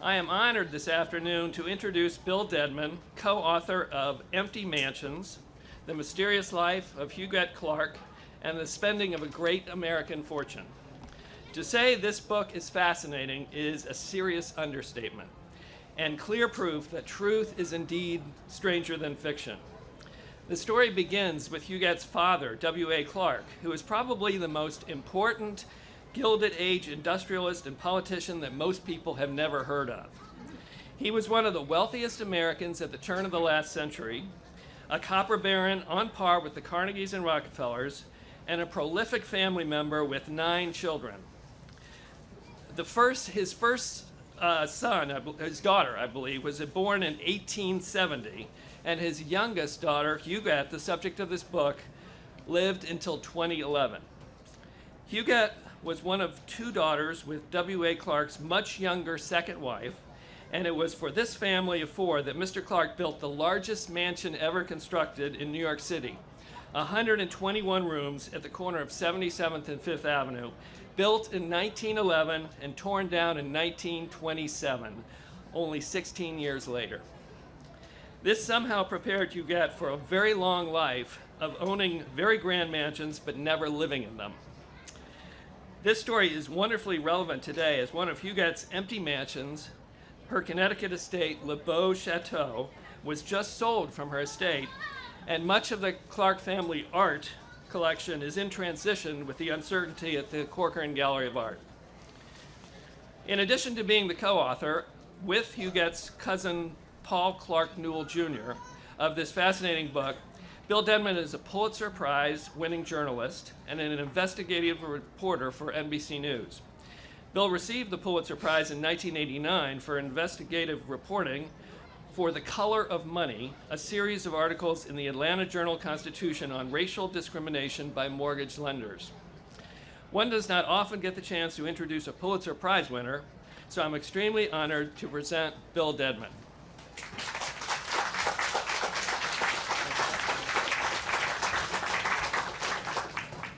I am honored this afternoon to introduce Bill Dedman, co-author of Empty Mansions, The Mysterious Life of Huguette Clark, and the Spending of a Great American Fortune. To say this book is fascinating is a serious understatement, and clear proof that truth is indeed stranger than fiction. The story begins with Huguette's father, W.A. Clark, who is probably the most important Gilded Age industrialist and politician that most people have never heard of. He was one of the wealthiest Americans at the turn of the last century, a copper baron on par with the Carnegies and Rockefellers, and a prolific family member with 9 children. His first son, his daughter, I believe, was born in 1870, and his youngest daughter, Huguette, the subject of this book, lived until 2011. Huguette was one of 2 daughters with W.A. Clark's much younger second wife, and it was for this family of 4 that Mr. Clark built the largest mansion ever constructed in New York City, 121 rooms at the corner of 77th and 5th Avenue, built in 1911 and torn down in 1927, only 16 years later. This somehow prepared Huguette for a very long life of owning very grand mansions but never living in them. This story is wonderfully relevant today as one of Huguette's empty mansions, her Connecticut estate, Le Beau Chateau, was just sold from her estate, and much of the Clark family art collection is in transition with the uncertainty at the Corcoran Gallery of Art. In addition to being the co-author, with Huguette's cousin Paul Clark Newell Jr. of this fascinating book, Bill Dedman is a Pulitzer Prize-winning journalist and an investigative reporter for NBC News. Bill received the Pulitzer Prize in 1989 for investigative reporting for The Color of Money, a series of articles in the Atlanta Journal-Constitution on racial discrimination by mortgage lenders. One does not often get the chance to introduce a Pulitzer Prize winner, so I'm extremely honored to present Bill Dedman.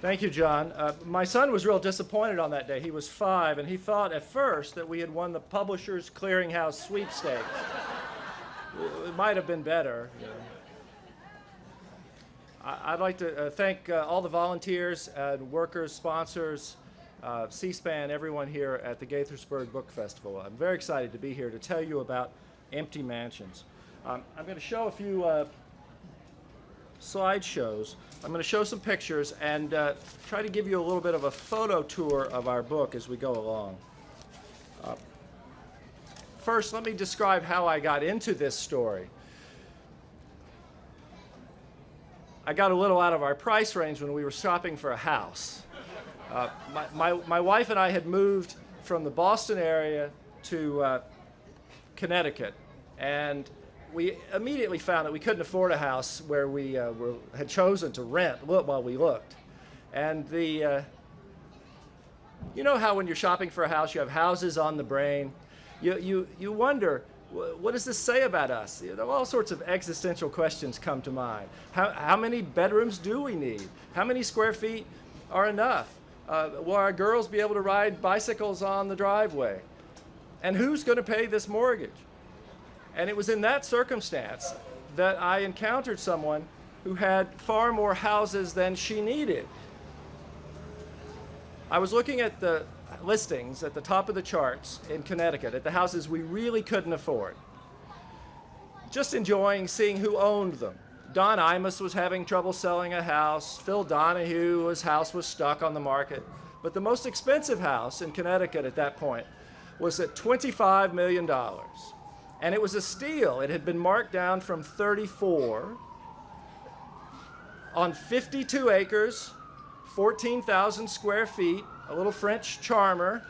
Thank you, John. My son was real disappointed on that day. He was 5, and he thought at first that we had won the Publishers Clearinghouse sweepstakes. It might have been better. You know. I'd like to thank all the volunteers and workers, sponsors, C-SPAN, everyone here at the Gaithersburg Book Festival. I'm very excited to be here to tell you about Empty Mansions. I'm going to show a few slideshows. I'm going to show some pictures and try to give you a little bit of a photo tour of our book as we go along. First, let me describe how I got into this story. I got a little out of our price range when we were shopping for a house. My wife and I had moved from the Boston area to Connecticut, and we immediately found that we couldn't afford a house where we had chosen to rent while we looked. And you know how when you're shopping for a house, you have houses on the brain. You wonder, what does this say about us? You know, all sorts of existential questions come to mind. How many bedrooms do we need? How many square feet are enough? Will our girls be able to ride bicycles on the driveway? And who's going to pay this mortgage? And it was in that circumstance that I encountered someone who had far more houses than she needed. I was looking at the listings at the top of the charts in Connecticut at the houses we really couldn't afford. Just enjoying seeing who owned them. Don Imus was having trouble selling a house. Phil Donahue's house was stuck on the market. But the most expensive house in Connecticut at that point was at $25 million. And it was a steal. It had been marked down from 34 on 52 acres, 14,000 square feet, a little French charmer.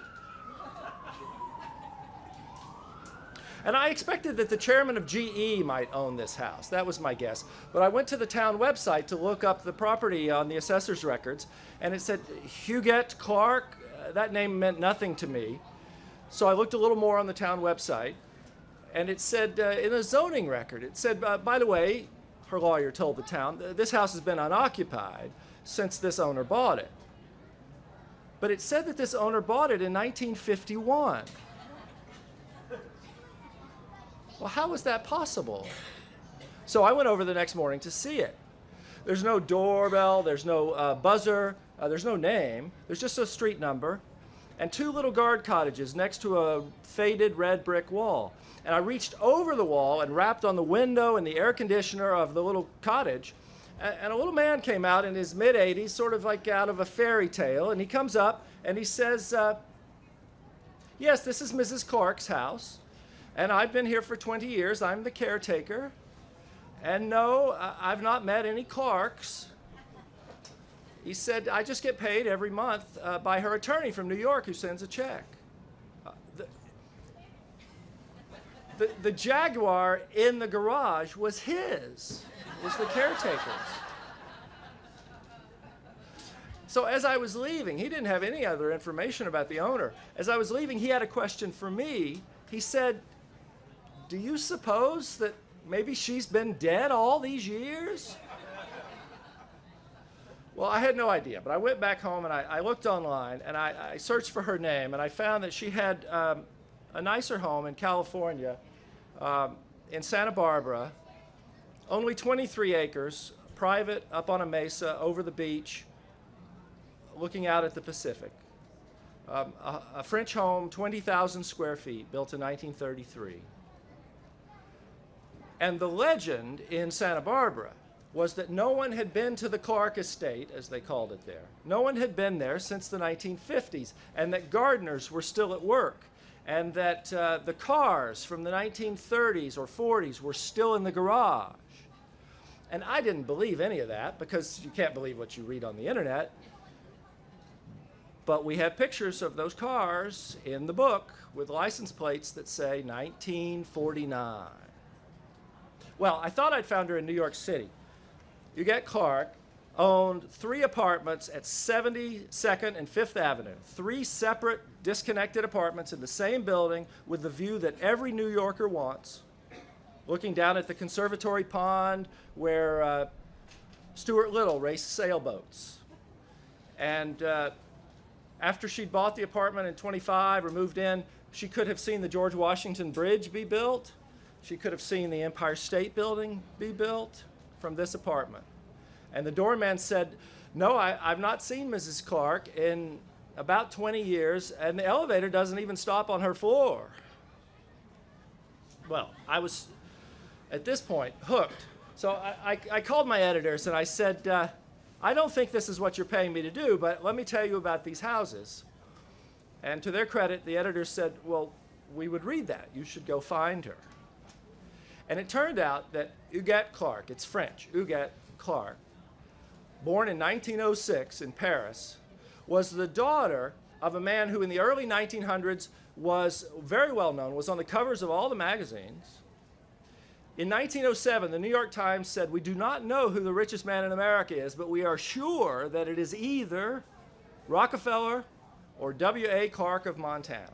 And I expected that the chairman of GE might own this house. That was my guess. But I went to the town website to look up the property on the assessor's records, and it said Huguette Clark. That name meant nothing to me. So I looked a little more on the town website, and it said in a zoning record, it said, by the way, her lawyer told the town, this house has been unoccupied since this owner bought it. But it said that this owner bought it in 1951. Well, how was that possible? So I went over the next morning to see it. There's no doorbell, there's no buzzer, there's no name, there's just a street number, and two little guard cottages next to a faded red brick wall. And I reached over the wall and rapped on the window and the air conditioner of the little cottage, and a little man came out in his mid-80s, sort of like out of a fairy tale, and he comes up and he says, yes, this is Mrs. Clark's house, and I've been here for 20 years, I'm the caretaker. And no, I've not met any Clarks. He said, I just get paid every month by her attorney from New York who sends a check. The Jaguar in the garage was his, was the caretaker's. So as I was leaving, he didn't have any other information about the owner. As I was leaving, he had a question for me. He said, do you suppose that maybe she's been dead all these years? Well, I had no idea, but I went back home and I looked online and I searched for her name, and I found that she had a nicer home in California, in Santa Barbara, only 23 acres, private, up on a mesa, over the beach, looking out at the Pacific. A French home, 20,000 square feet, built in 1933. And the legend in Santa Barbara was that no one had been to the Clark estate, as they called it there. No one had been there since the 1950s, and that gardeners were still at work, and that the cars from the 1930s or 40s were still in the garage. And I didn't believe any of that, because you can't believe what you read on the internet. But we have pictures of those cars in the book with license plates that say 1949. Well, I thought I'd found her in New York City. Huguette Clark owned 3 apartments at 72nd and 5th Avenue, 3 separate, disconnected apartments in the same building with the view that every New Yorker wants, looking down at the conservatory pond where Stuart Little raced sailboats. And after she'd bought the apartment in 25 or moved in, she could have seen the George Washington Bridge be built. She could have seen the Empire State Building be built from this apartment. And the doorman said, no, I've not seen Mrs. Clark in about 20 years, and the elevator doesn't even stop on her floor. Well, I was, at this point, hooked. So I called my editors and I said, I don't think this is what you're paying me to do, but let me tell you about these houses. And to their credit, the editors said, well, we would read that. You should go find her. And it turned out that Huguette Clark, it's French, Huguette Clark, born in 1906 in Paris, was the daughter of a man who in the early 1900s was very well known, was on the covers of all the magazines. In 1907, the New York Times said, we do not know who the richest man in America is, but we are sure that it is either Rockefeller or W.A. Clark of Montana.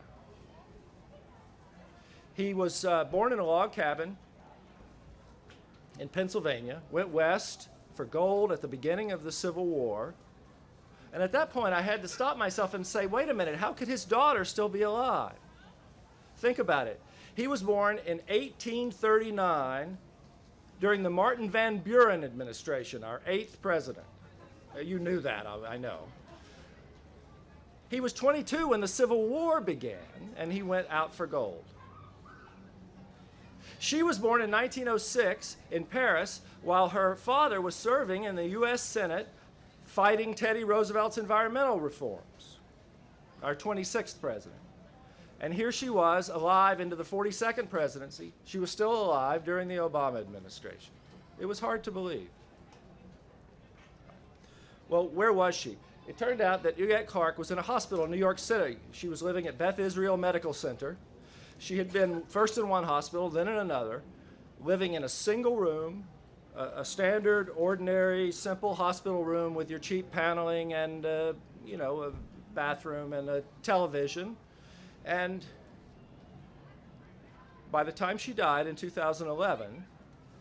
He was born in a log cabin in Pennsylvania, went west for gold at the beginning of the Civil War. And at that point, I had to stop myself and say, wait a minute, how could his daughter still be alive? Think about it. He was born in 1839 during the Martin Van Buren administration, our 8th president. You knew that, I know. He was 22 when the Civil War began, and he went out for gold. She was born in 1906 in Paris while her father was serving in the U.S. Senate fighting Teddy Roosevelt's environmental reforms, our 26th president. And here she was, alive into the 42nd presidency. She was still alive during the Obama administration. It was hard to believe. Well, where was she? It turned out that Huguette Clark was in a hospital in New York City. She was living at Beth Israel Medical Center. She had been first in one hospital, then in another, living in a single room, a standard, ordinary, simple hospital room with your cheap paneling and, a bathroom and a television. And by the time she died in 2011,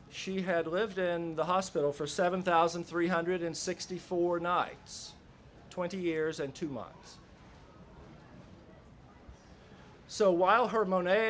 she had lived in the hospital for 7,364 nights, 20 years and 2 months. So while her Monet